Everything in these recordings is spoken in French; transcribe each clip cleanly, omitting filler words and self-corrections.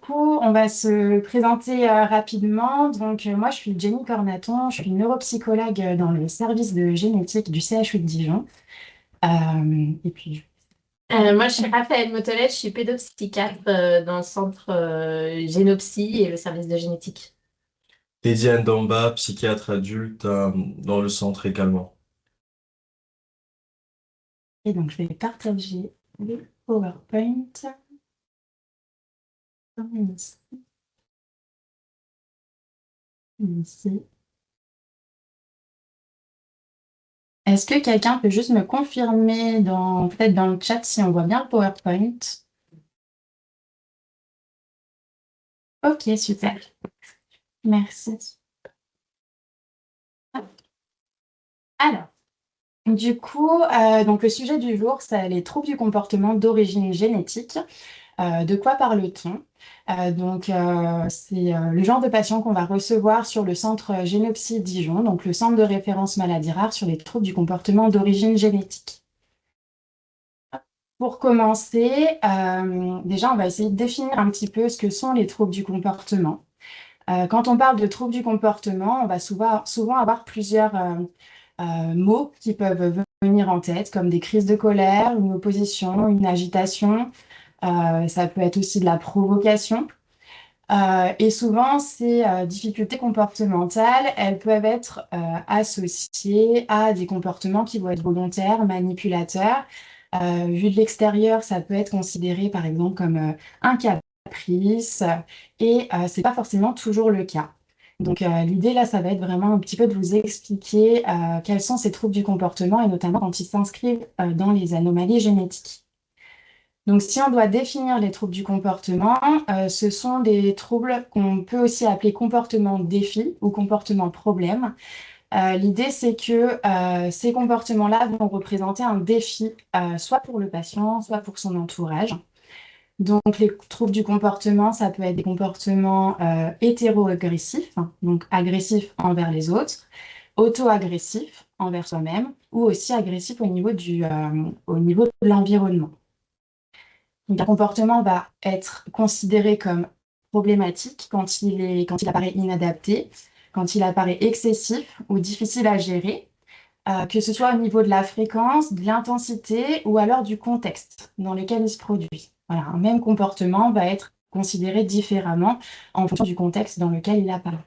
coup, on va se présenter rapidement. Donc, moi, je suis Jenny Cornaton, je suis neuropsychologue dans le service de génétique du CHU de Dijon. Et puis, Moi, je suis Raphaël Motelet, je suis pédopsychiatre dans le centre Génopsy et le service de génétique. Ediane Damba, psychiatre adulte dans le centre également. et donc, je vais partager le PowerPoint. Ici, ici. Est-ce que quelqu'un peut juste me confirmer peut-être dans le chat si on voit bien le PowerPoint? Ok, super. Merci. Alors. Du coup, donc le sujet du jour, c'est les troubles du comportement d'origine génétique. De quoi parle-t-on? C'est le genre de patient qu'on va recevoir sur le centre Génopsy Dijon, donc le centre de référence maladies rares sur les troubles du comportement d'origine génétique. Pour commencer, déjà, on va essayer de définir un petit peu ce que sont les troubles du comportement. Quand on parle de troubles du comportement, on va souvent avoir plusieurs mots qui peuvent venir en tête, comme des crises de colère, une opposition, une agitation. Ça peut être aussi de la provocation. Et souvent, ces difficultés comportementales, elles peuvent être associées à des comportements qui vont être volontaires, manipulateurs. Vu de l'extérieur, ça peut être considéré, par exemple, comme un caprice, et c'est pas forcément toujours le cas. Donc, l'idée là, ça va être vraiment un petit peu de vous expliquer quels sont ces troubles du comportement, et notamment quand ils s'inscrivent dans les anomalies génétiques. Donc, si on doit définir les troubles du comportement, ce sont des troubles qu'on peut aussi appeler comportement défi ou comportement problème. L'idée, c'est que ces comportements-là vont représenter un défi, soit pour le patient, soit pour son entourage. Donc, les troubles du comportement, ça peut être des comportements hétéro-agressifs, donc agressifs envers les autres, auto-agressifs envers soi-même, ou aussi agressifs au niveau de l'environnement. Donc, un comportement va être considéré comme problématique quand il apparaît inadapté, quand il apparaît excessif ou difficile à gérer, que ce soit au niveau de la fréquence, de l'intensité ou alors du contexte dans lequel il se produit. Voilà, un même comportement va être considéré différemment en fonction du contexte dans lequel il apparaît.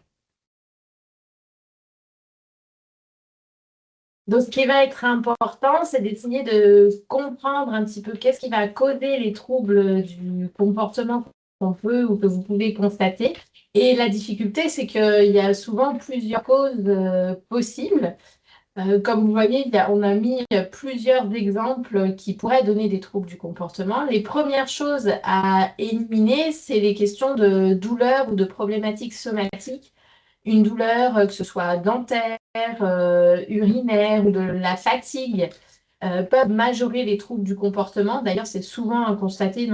Donc, ce qui va être important, c'est d'essayer de comprendre un petit peu qu'est-ce qui va causer les troubles du comportement qu'on peut ou que vous pouvez constater. Et la difficulté, c'est qu'il y a souvent plusieurs causes possibles. Comme vous voyez, on a mis plusieurs exemples qui pourraient donner des troubles du comportement. Les premières choses à éliminer, c'est les questions de douleur ou de problématiques somatiques. Une douleur, que ce soit dentaire, urinaire ou de la fatigue, peuvent majorer les troubles du comportement. D'ailleurs, c'est souvent constaté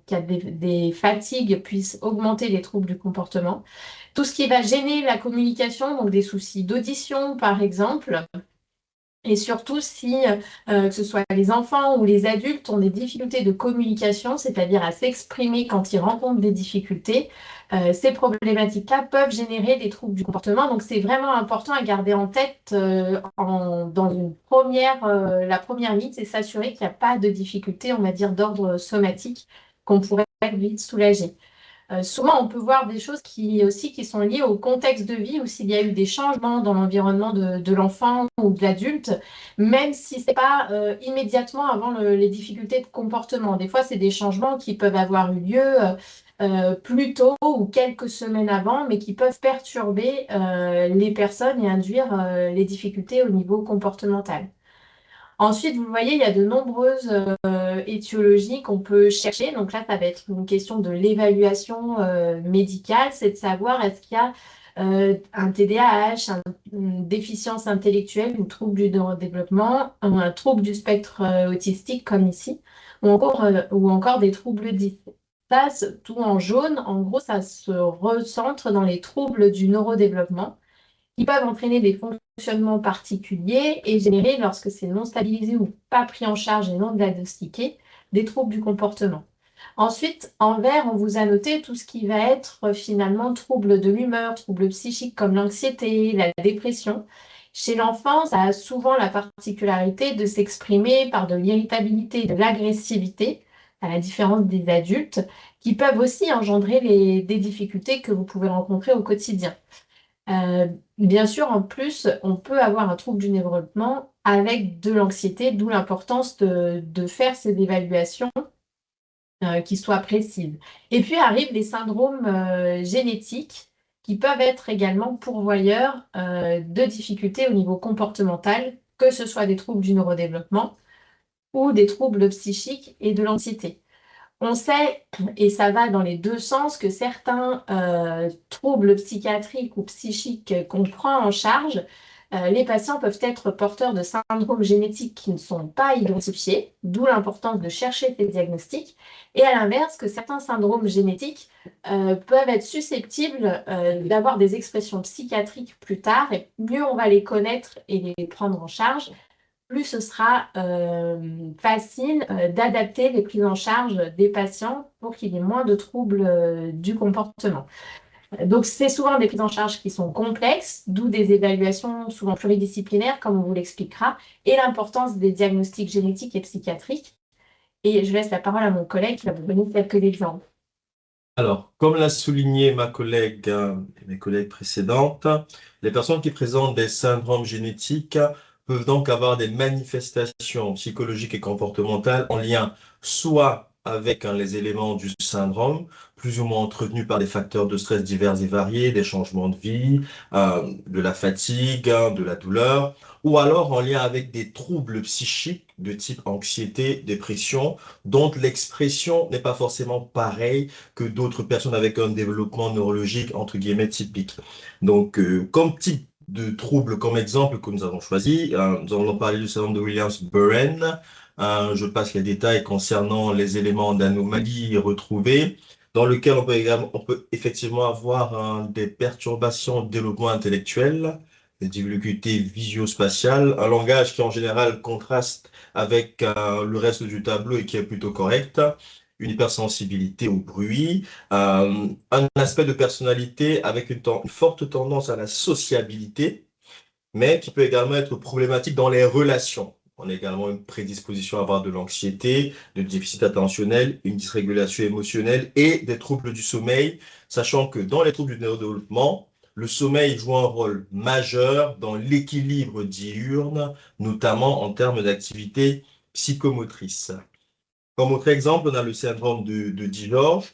qu'il y a des fatigues puissent augmenter les troubles du comportement. Tout ce qui va gêner la communication, donc des soucis d'audition, par exemple, et surtout si, que ce soit les enfants ou les adultes, ont des difficultés de communication, c'est-à-dire à s'exprimer quand ils rencontrent des difficultés, ces problématiques-là peuvent générer des troubles du comportement. Donc, c'est vraiment important à garder en tête dans la première ligne, c'est s'assurer qu'il n'y a pas de difficultés, on va dire, d'ordre somatique qu'on pourrait vite soulager. Souvent, on peut voir des choses qui sont liées au contexte de vie ou s'il y a eu des changements dans l'environnement de l'enfant ou de l'adulte, même si ce n'est pas immédiatement avant les difficultés de comportement. Des fois, c'est des changements qui peuvent avoir eu lieu plus tôt ou quelques semaines avant, mais qui peuvent perturber les personnes et induire les difficultés au niveau comportemental. Ensuite, vous voyez, il y a de nombreuses étiologies qu'on peut chercher. Donc là, ça va être une question de l'évaluation médicale, c'est de savoir est-ce qu'il y a un TDAH, une déficience intellectuelle, un trouble du neurodéveloppement, un trouble du spectre autistique comme ici, ou encore des troubles dys. Ça, tout en jaune, en gros, ça se recentre dans les troubles du neurodéveloppement qui peuvent entraîner des fonctionnements particuliers et générer, lorsque c'est non stabilisé ou pas pris en charge et non diagnostiqué, des troubles du comportement. Ensuite, en vert, on vous a noté tout ce qui va être finalement troubles de l'humeur, troubles psychiques comme l'anxiété, la dépression. Chez l'enfant, ça a souvent la particularité de s'exprimer par de l'irritabilité et de l'agressivité, à la différence des adultes, qui peuvent aussi engendrer des difficultés que vous pouvez rencontrer au quotidien. Euh, Bien sûr, en plus, on peut avoir un trouble du développement avec de l'anxiété, d'où l'importance de faire ces évaluations qui soient précises. Et puis arrivent les syndromes génétiques qui peuvent être également pourvoyeurs de difficultés au niveau comportemental, que ce soit des troubles du neurodéveloppement ou des troubles psychiques et de l'anxiété. On sait, et ça va dans les deux sens, que certains troubles psychiatriques ou psychiques qu'on prend en charge, les patients peuvent être porteurs de syndromes génétiques qui ne sont pas identifiés, d'où l'importance de chercher ces diagnostics. Et à l'inverse, que certains syndromes génétiques peuvent être susceptibles d'avoir des expressions psychiatriques plus tard, et mieux on va les connaître et les prendre en charge, plus ce sera facile d'adapter les prises en charge des patients pour qu'il y ait moins de troubles du comportement. Donc, c'est souvent des prises en charge qui sont complexes, d'où des évaluations souvent pluridisciplinaires, comme on vous l'expliquera, et l'importance des diagnostics génétiques et psychiatriques. Et je laisse la parole à mon collègue qui va vous donner quelques exemples. Alors, comme l'a souligné ma collègue et mes collègues précédentes, les personnes qui présentent des syndromes génétiques peuvent donc avoir des manifestations psychologiques et comportementales en lien soit avec les éléments du syndrome, plus ou moins entretenus par des facteurs de stress divers et variés, des changements de vie, de la fatigue, de la douleur, ou alors en lien avec des troubles psychiques de type anxiété, dépression, dont l'expression n'est pas forcément pareille que d'autres personnes avec un développement neurologique, entre guillemets, typique. Donc, comme type de trouble, comme exemple que nous avons choisi, nous allons parler du syndrome de Williams-Burren. Je passe les détails concernant les éléments d'anomalie retrouvés, dans lequel on peut effectivement avoir des perturbations de développement intellectuel, des difficultés visio-spatiales, un langage qui en général contraste avec le reste du tableau et qui est plutôt correct, une hypersensibilité au bruit, un aspect de personnalité avec une forte tendance à la sociabilité, mais qui peut également être problématique dans les relations. On a également une prédisposition à avoir de l'anxiété, de déficit attentionnel, une dysrégulation émotionnelle et des troubles du sommeil, sachant que dans les troubles du neurodéveloppement, le sommeil joue un rôle majeur dans l'équilibre diurne, notamment en termes d'activité psychomotrice. Comme autre exemple, on a le syndrome de Di-George,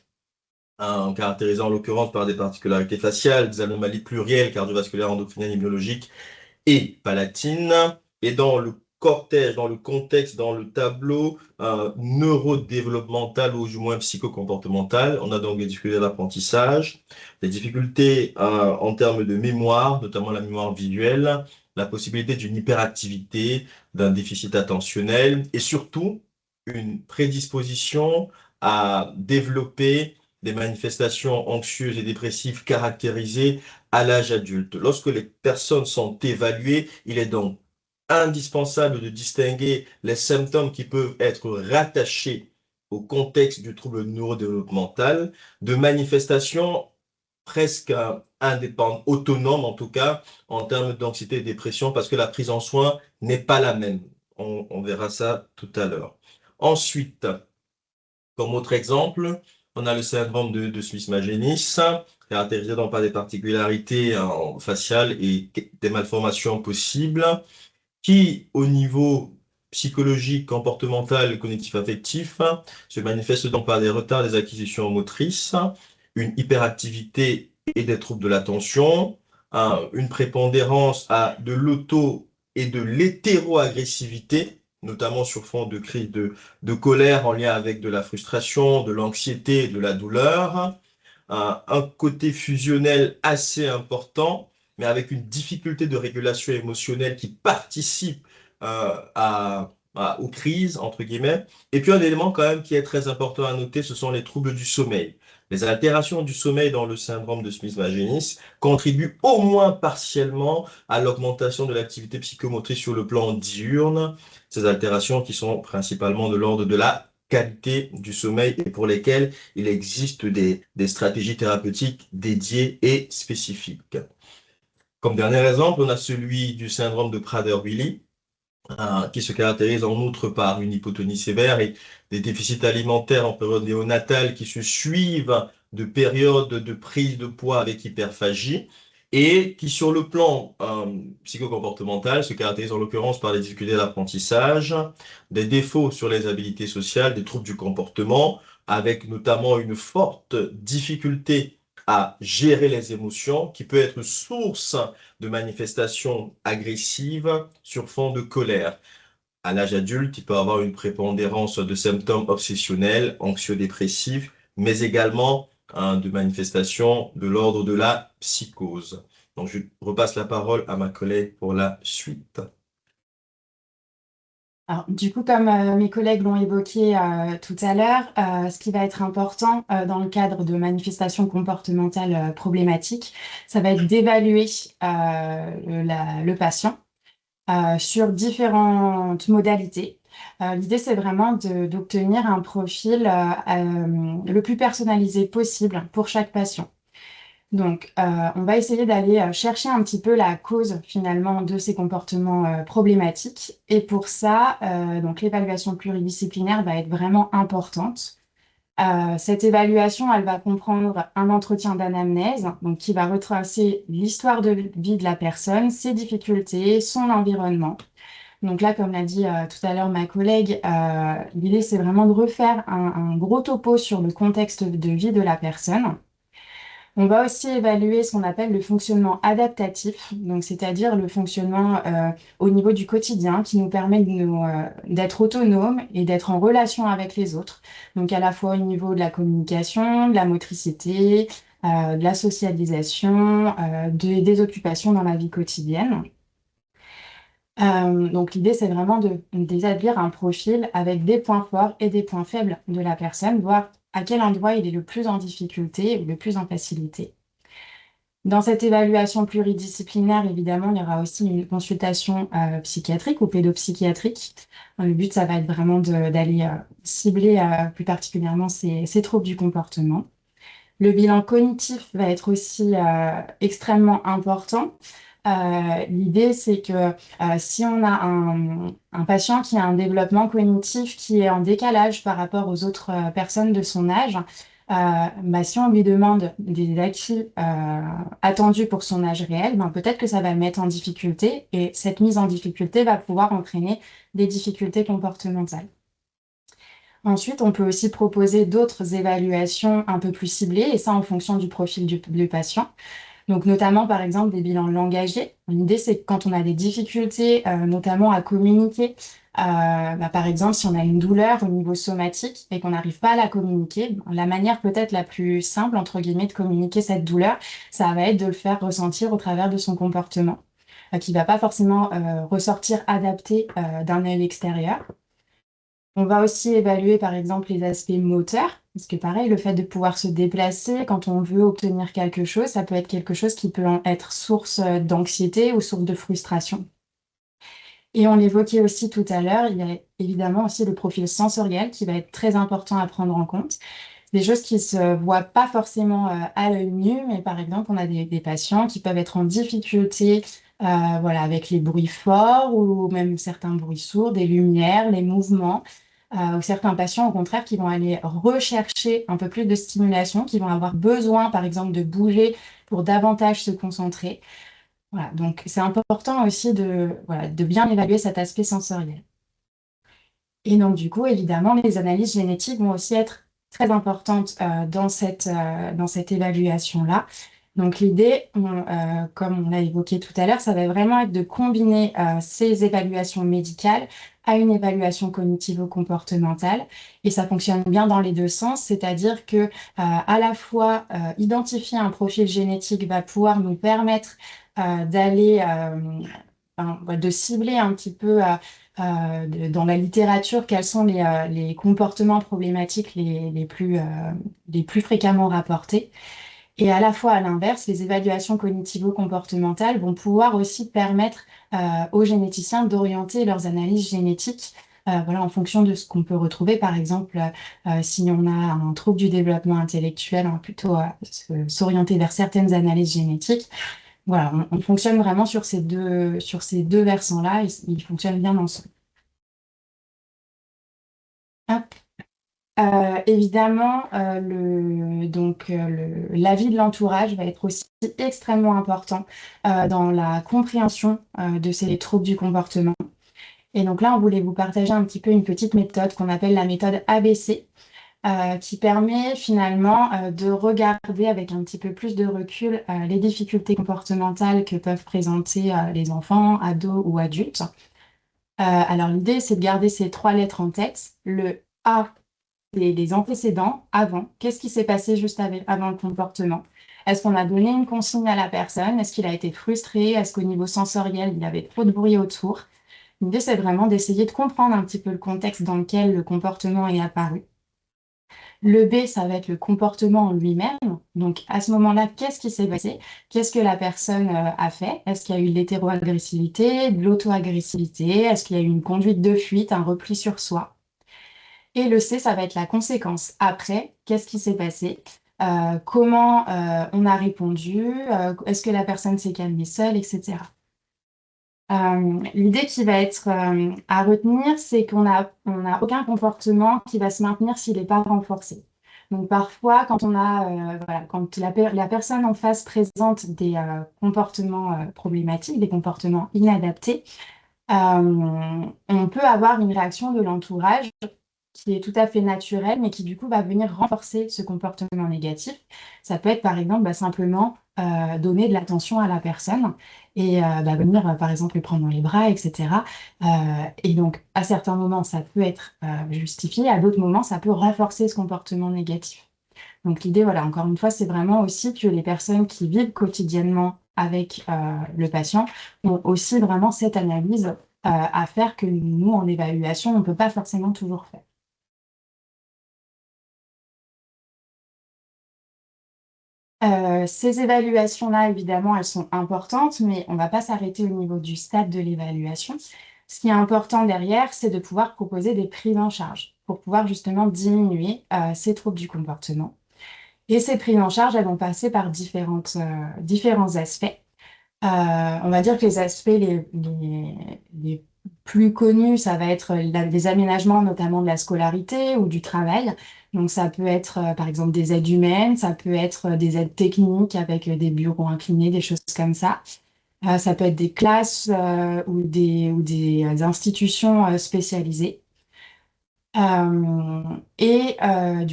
caractérisé en l'occurrence par des particularités faciales, des anomalies plurielles, cardiovasculaires, endocriniennes, immunologiques et palatines. Et dans le cortège, dans le contexte, dans le tableau neurodéveloppemental ou du moins psychocomportemental, on a donc des difficultés d'apprentissage, des difficultés en termes de mémoire, notamment la mémoire visuelle, la possibilité d'une hyperactivité, d'un déficit attentionnel et surtout une prédisposition à développer des manifestations anxieuses et dépressives caractérisées à l'âge adulte. Lorsque les personnes sont évaluées, il est donc indispensable de distinguer les symptômes qui peuvent être rattachés au contexte du trouble neurodéveloppemental de manifestations presque indépendantes, autonomes en tout cas, en termes d'anxiété et de dépression, parce que la prise en soin n'est pas la même. On verra ça tout à l'heure. Ensuite, comme autre exemple, on a le syndrome de Smith-Magenis, caractérisé donc par des particularités faciales et des malformations possibles, qui, au niveau psychologique, comportemental, cognitif, affectif, se manifeste donc par des retards des acquisitions motrices, une hyperactivité et des troubles de l'attention, une prépondérance à de l'auto et de l'hétéroagressivité, notamment sur fond de crise de colère en lien avec de la frustration, de l'anxiété, de la douleur, un côté fusionnel assez important, mais avec une difficulté de régulation émotionnelle qui participe aux crises, entre guillemets. Et puis un élément quand même qui est très important à noter, ce sont les troubles du sommeil. Les altérations du sommeil dans le syndrome de Smith-Magenis contribuent au moins partiellement à l'augmentation de l'activité psychomotrice sur le plan diurne. Ces altérations qui sont principalement de l'ordre de la qualité du sommeil et pour lesquels il existe des stratégies thérapeutiques dédiées et spécifiques. Comme dernier exemple, on a celui du syndrome de Prader-Willi, qui se caractérise en outre par une hypotonie sévère et des déficits alimentaires en période néonatale qui se suivent de périodes de prise de poids avec hyperphagie et qui, sur le plan psychocomportemental, se caractérise en l'occurrence par des difficultés d'apprentissage, des défauts sur les habilités sociales, des troubles du comportement, avec notamment une forte difficulté à gérer les émotions, qui peut être source de manifestations agressives sur fond de colère. À l'âge adulte, il peut avoir une prépondérance de symptômes obsessionnels, anxio-dépressifs, mais également de manifestations de l'ordre de la psychose. Donc, je repasse la parole à ma collègue pour la suite. Alors, du coup, comme mes collègues l'ont évoqué tout à l'heure, ce qui va être important dans le cadre de manifestations comportementales problématiques, ça va être d'évaluer le patient sur différentes modalités. L'idée, c'est vraiment d'obtenir un profil le plus personnalisé possible pour chaque patient. Donc, on va essayer d'aller chercher un petit peu la cause finalement de ces comportements problématiques. Et pour ça, donc l'évaluation pluridisciplinaire va être vraiment importante. Cette évaluation, elle va comprendre un entretien d'anamnèse, donc qui va retracer l'histoire de vie de la personne, ses difficultés, son environnement. Donc là, comme l'a dit tout à l'heure ma collègue, l'idée c'est vraiment de refaire un gros topo sur le contexte de vie de la personne. On va aussi évaluer ce qu'on appelle le fonctionnement adaptatif, donc c'est-à-dire le fonctionnement au niveau du quotidien qui nous permet d'être autonome et d'être en relation avec les autres. Donc à la fois au niveau de la communication, de la motricité, de la socialisation, des occupations dans la vie quotidienne. Donc l'idée, c'est vraiment d'établir un profil avec des points forts et des points faibles de la personne, voir à quel endroit il est le plus en difficulté ou le plus en facilité. Dans cette évaluation pluridisciplinaire, évidemment, il y aura aussi une consultation psychiatrique ou pédopsychiatrique. Le but, ça va être vraiment d'aller cibler plus particulièrement ces troubles du comportement. Le bilan cognitif va être aussi extrêmement important. L'idée, c'est que si on a un patient qui a un développement cognitif qui est en décalage par rapport aux autres personnes de son âge, si on lui demande des acquis attendus pour son âge réel, peut-être que ça va le mettre en difficulté et cette mise en difficulté va pouvoir entraîner des difficultés comportementales. Ensuite, on peut aussi proposer d'autres évaluations un peu plus ciblées, et ça en fonction du profil du patient. Donc, notamment, par exemple, des bilans langagiers. L'idée, c'est que quand on a des difficultés, notamment à communiquer, par exemple, si on a une douleur au niveau somatique et qu'on n'arrive pas à la communiquer, la manière peut-être la plus simple, entre guillemets, de communiquer cette douleur, ça va être de le faire ressentir au travers de son comportement, qui ne va pas forcément ressortir adapté d'un œil extérieur. On va aussi évaluer par exemple les aspects moteurs, parce que pareil, le fait de pouvoir se déplacer quand on veut obtenir quelque chose, ça peut être quelque chose qui peut être source d'anxiété ou source de frustration. Et on l'évoquait aussi tout à l'heure, il y a évidemment aussi le profil sensoriel qui va être très important à prendre en compte. Des choses qui ne se voient pas forcément à l'œil nu, mais par exemple, on a des patients qui peuvent être en difficulté voilà, avec les bruits forts ou même certains bruits sourds, des lumières, les mouvements, ou certains patients, au contraire, qui vont aller rechercher un peu plus de stimulation, qui vont avoir besoin, par exemple, de bouger pour davantage se concentrer. Voilà, donc c'est important aussi voilà, de bien évaluer cet aspect sensoriel. Et donc, du coup, évidemment, les analyses génétiques vont aussi être très importantes dans cette évaluation-là. Donc, l'idée, comme on l'a évoqué tout à l'heure, ça va vraiment être de combiner ces évaluations médicales à une évaluation cognitivo-comportementale. Et ça fonctionne bien dans les deux sens, c'est-à-dire que à la fois identifier un profil génétique va pouvoir nous permettre de cibler un petit peu dans la littérature quels sont les comportements problématiques les plus fréquemment rapportés. Et à la fois, à l'inverse, les évaluations cognitivo-comportementales vont pouvoir aussi permettre aux généticiens d'orienter leurs analyses génétiques voilà, en fonction de ce qu'on peut retrouver. Par exemple, si on a un trouble du développement intellectuel, on va plutôt s'orienter vers certaines analyses génétiques. Voilà, on fonctionne vraiment sur ces deux versants-là, et ils fonctionnent bien ensemble. Hop. Évidemment, l'avis de l'entourage va être aussi extrêmement important dans la compréhension de ces troubles du comportement. Et donc là, on voulait vous partager un petit peu une petite méthode qu'on appelle la méthode ABC, qui permet finalement de regarder avec un petit peu plus de recul les difficultés comportementales que peuvent présenter les enfants, ados ou adultes. Alors l'idée, c'est de garder ces trois lettres en tête. Le A, c'est les antécédents, avant. Qu'est-ce qui s'est passé juste avant le comportement? Est-ce qu'on a donné une consigne à la personne? Est-ce qu'il a été frustré? Est-ce qu'au niveau sensoriel, il y avait trop de bruit autour? L'idée, c'est vraiment d'essayer de comprendre un petit peu le contexte dans lequel le comportement est apparu. Le B, ça va être le comportement en lui-même. Donc, à ce moment-là, qu'est-ce qui s'est passé? Qu'est-ce que la personne a fait? Est-ce qu'il y a eu de l'hétéroagressivité, de l'auto-agressivité? Est-ce qu'il y a eu une conduite de fuite, un repli sur soi? Et le C, ça va être la conséquence. Après, qu'est-ce qui s'est passé? Comment on a répondu? Est-ce que la personne s'est calmée seule, etc. L'idée qui va être à retenir, c'est on a aucun comportement qui va se maintenir s'il n'est pas renforcé. Donc parfois, quand voilà, quand la personne en face présente des comportements problématiques, des comportements inadaptés, on peut avoir une réaction de l'entourage qui est tout à fait naturel, mais qui du coup va venir renforcer ce comportement négatif. Ça peut être par exemple simplement donner de l'attention à la personne et venir par exemple le prendre dans les bras, etc. Et donc à certains moments, ça peut être justifié, à d'autres moments, ça peut renforcer ce comportement négatif. Donc l'idée, voilà, encore une fois, c'est vraiment aussi que les personnes qui vivent quotidiennement avec le patient ont aussi vraiment cette analyse à faire que nous, en évaluation, on ne peut pas forcément toujours faire. Ces évaluations-là, évidemment, elles sont importantes, mais on ne va pas s'arrêter au niveau du stade de l'évaluation. Ce qui est important derrière, c'est de pouvoir proposer des prises en charge pour pouvoir justement diminuer ces troubles du comportement. Et ces prises en charge, elles vont passer par différents aspects. On va dire que les aspects les plus connus, ça va être les aménagements, notamment de la scolarité ou du travail. Donc, ça peut être, par exemple, des aides humaines, ça peut être des aides techniques avec des bureaux inclinés, des choses comme ça. Ça peut être des classes ou des institutions spécialisées. Du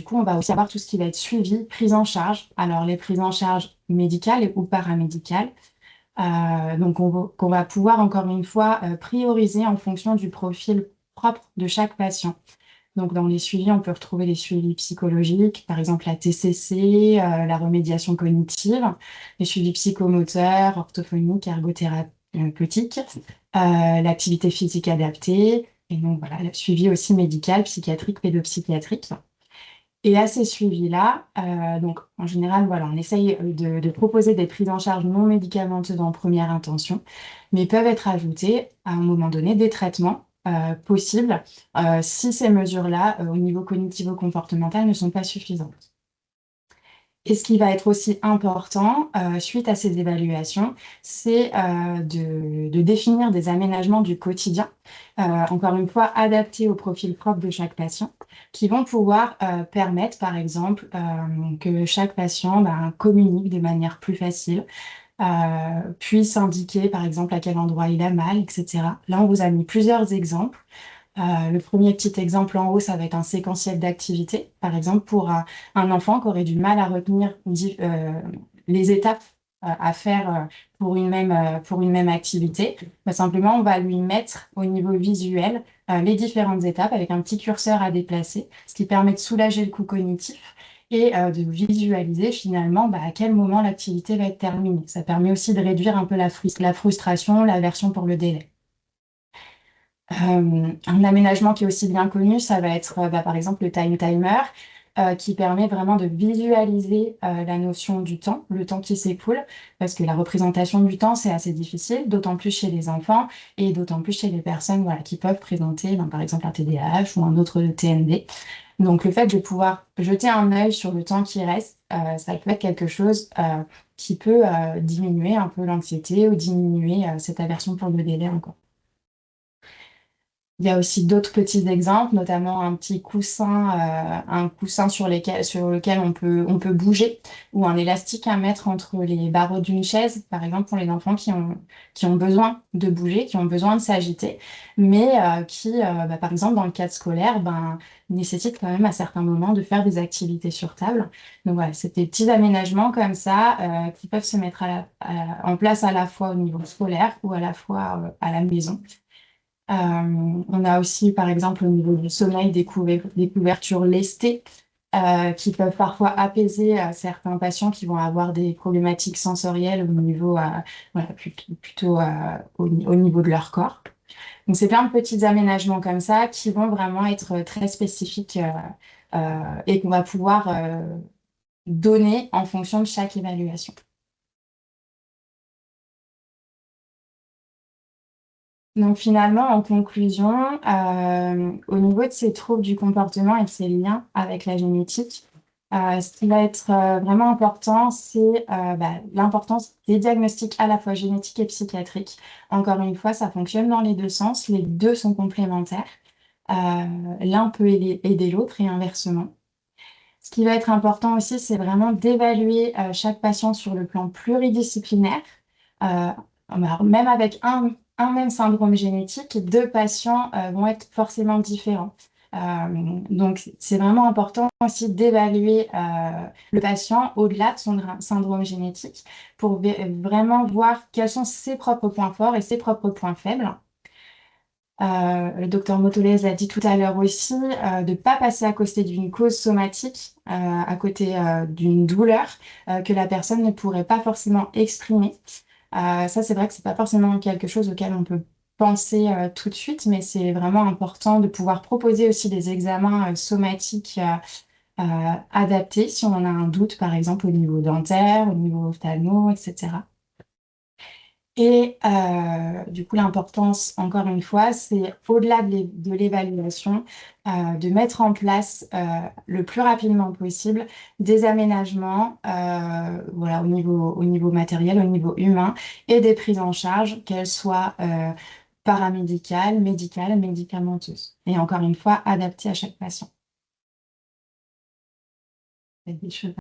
coup, on va aussi avoir tout ce qui va être suivi, prise en charge. Alors, les prises en charge médicales ou paramédicales. Donc, qu'on va pouvoir, encore une fois, prioriser en fonction du profil propre de chaque patient. Donc, dans les suivis, on peut retrouver les suivis psychologiques, par exemple la TCC, la remédiation cognitive, les suivis psychomoteurs, orthophoniques, ergothérapeutiques, l'activité physique adaptée, et donc voilà, le suivi aussi médical, psychiatrique, pédopsychiatrique. Et à ces suivis-là, donc en général, voilà, on essaye de proposer des prises en charge non médicamenteuses en première intention, mais peuvent être ajoutés à un moment donné des traitements possibles si ces mesures-là, au niveau cognitivo-comportemental, ne sont pas suffisantes. Et ce qui va être aussi important, suite à ces évaluations, c'est de définir des aménagements du quotidien, encore une fois, adaptés au profil propre de chaque patient, qui vont pouvoir permettre, par exemple, que chaque patient communique de manière plus facile, puisse indiquer, par exemple, à quel endroit il a mal, etc. Là, on vous a mis plusieurs exemples. Le premier petit exemple en haut, ça va être un séquentiel d'activités. Par exemple, pour un enfant qui aurait du mal à retenir les étapes à faire pour une même activité, simplement, on va lui mettre au niveau visuel les différentes étapes avec un petit curseur à déplacer, ce qui permet de soulager le coût cognitif et de visualiser finalement à quel moment l'activité va être terminée. Ça permet aussi de réduire un peu la frustration, l'aversion pour le délai. Un aménagement qui est aussi bien connu, ça va être par exemple le time timer. qui permet vraiment de visualiser la notion du temps, le temps qui s'écoule, parce que la représentation du temps, c'est assez difficile, d'autant plus chez les enfants et d'autant plus chez les personnes voilà, qui peuvent présenter, ben, par exemple, un TDAH ou un autre TND. Donc, le fait de pouvoir jeter un œil sur le temps qui reste, ça peut être quelque chose qui peut diminuer un peu l'anxiété ou diminuer cette aversion pour le délai encore. Il y a aussi d'autres petits exemples, notamment un coussin sur lequel on peut bouger, ou un élastique à mettre entre les barreaux d'une chaise, par exemple pour les enfants qui ont besoin de bouger, qui ont besoin de s'agiter, mais bah, par exemple dans le cadre scolaire, ben, nécessitent quand même à certains moments de faire des activités sur table. Donc voilà, c'est des petits aménagements comme ça qui peuvent se mettre en place à la fois au niveau scolaire ou à la fois à la maison. On a aussi, par exemple, au niveau du sommeil, des couvertures lestées qui peuvent parfois apaiser certains patients qui vont avoir des problématiques sensorielles au niveau, voilà, plutôt au niveau de leur corps. Donc, c'est plein de petits aménagements comme ça qui vont vraiment être très spécifiques et qu'on va pouvoir donner en fonction de chaque évaluation. Donc finalement, en conclusion, au niveau de ces troubles du comportement et de ces liens avec la génétique, ce qui va être vraiment important, c'est bah, l'importance des diagnostics à la fois génétiques et psychiatriques. Encore une fois, ça fonctionne dans les deux sens, les deux sont complémentaires. L'un peut aider l'autre et inversement. Ce qui va être important aussi, c'est vraiment d'évaluer chaque patient sur le plan pluridisciplinaire. Alors, même avec un même syndrome génétique, deux patients vont être forcément différents. Donc, c'est vraiment important aussi d'évaluer le patient au-delà de son syndrome génétique pour vraiment voir quels sont ses propres points forts et ses propres points faibles. Le docteur Motolez a dit tout à l'heure aussi de ne pas passer à côté d'une cause somatique, à côté d'une douleur que la personne ne pourrait pas forcément exprimer. Ça, c'est vrai que c'est pas forcément quelque chose auquel on peut penser tout de suite, mais c'est vraiment important de pouvoir proposer aussi des examens somatiques adaptés si on en a un doute, par exemple au niveau dentaire, au niveau ophtalmo, etc. Et du coup, l'importance, encore une fois, c'est au-delà de l'évaluation, de mettre en place le plus rapidement possible des aménagements voilà, au niveau matériel, au niveau humain, et des prises en charge, qu'elles soient paramédicales, médicales, médicamenteuses. Et encore une fois, adaptées à chaque patient. Des choses